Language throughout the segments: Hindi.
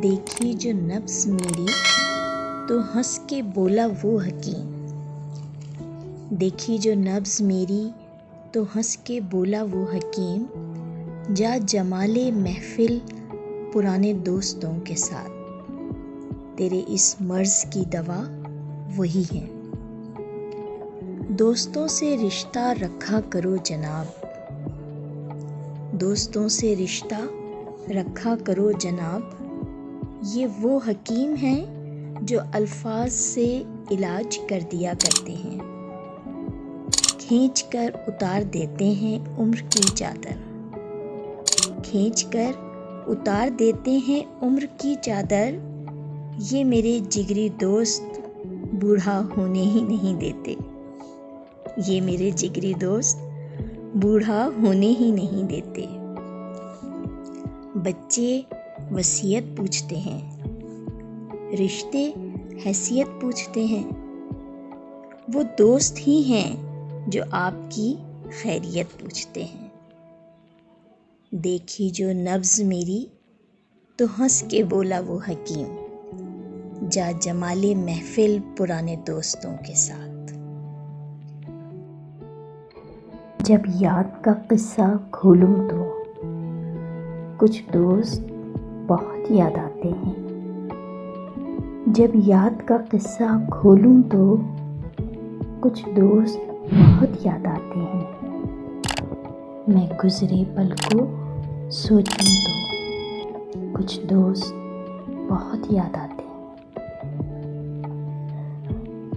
देखी जो नब्ज़ मेरी तो हंस के बोला वो हकीम। देखी जो नब्ज़ मेरी तो हंस के बोला वो हकीम, जा जमाले महफिल पुराने दोस्तों के साथ। तेरे इस मर्ज़ की दवा वही है। दोस्तों से रिश्ता रखा करो जनाब, दोस्तों से रिश्ता रखा करो जनाब। ये वो हकीम हैं जो अल्फाज से इलाज कर दिया करते हैं, खींच कर उतार देते हैं उम्र की चादर। खींच कर उतार देते हैं उम्र की चादर। ये मेरे जिगरी दोस्त बूढ़ा होने ही नहीं देते। ये मेरे जिगरी दोस्त बूढ़ा होने ही नहीं देते। बच्चे वसीयत पूछते हैं, रिश्ते हैसियत पूछते हैं। वो दोस्त ही हैं जो आपकी खैरियत पूछते हैं। देखी जो नब्ज़ मेरी तो हंस के बोला वो हकीम, जा जमाले महफिल पुराने दोस्तों के साथ। जब याद का किस्सा खोलूं तो कुछ दोस्त बहुत याद आते हैं। जब याद का किस्सा खोलूं तो कुछ दोस्त बहुत याद आते हैं। मैं गुजरे पल को सोचूं तो कुछ दोस्त बहुत याद आते हैं।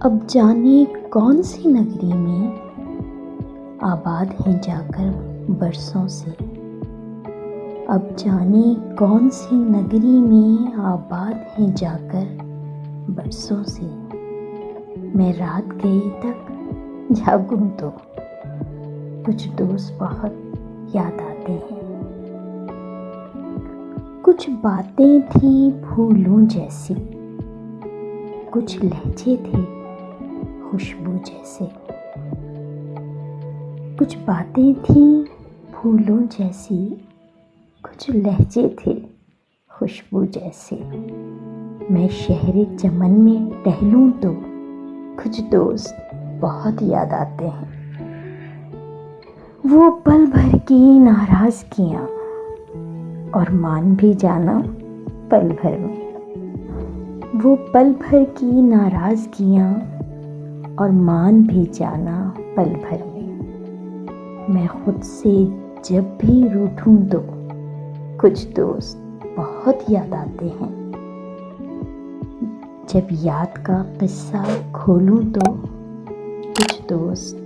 अब जाने कौन सी नगरी में आबाद हैं जाकर बरसों से। अब जाने कौन सी नगरी में आबाद हैं जाकर बरसों से। मैं रात गई तक जागूं तो कुछ दोस्त बहुत याद आते हैं। कुछ बातें थी फूलों जैसी, कुछ लहजे थे खुशबू जैसे। कुछ बातें थी फूलों जैसी, कुछ लहजे थे खुशबू जैसे। मैं शहरे चमन में टहलूं तो कुछ दोस्त बहुत याद आते हैं। वो पल भर की नाराज़गियाँ और मान भी जाना पल भर में। वो पल भर की नाराज़गियाँ और मान भी जाना पल भर में। मैं खुद से जब भी रूठूं तो कुछ दोस्त बहुत याद आते हैं। जब याद का किस्सा खोलूं तो कुछ दोस्त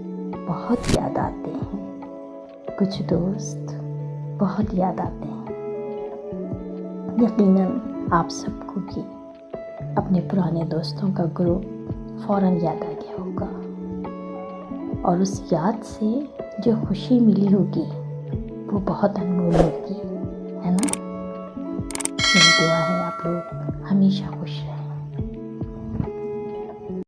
बहुत याद आते हैं। कुछ दोस्त बहुत याद आते हैं। यकीनन आप सबको भी अपने पुराने दोस्तों का ग्रुप फ़ौरन याद आ गया होगा, और उस याद से जो खुशी मिली होगी वो बहुत अनमोल होगी, है ना। मेरी दुआ है आप लोग हमेशा खुश रहें।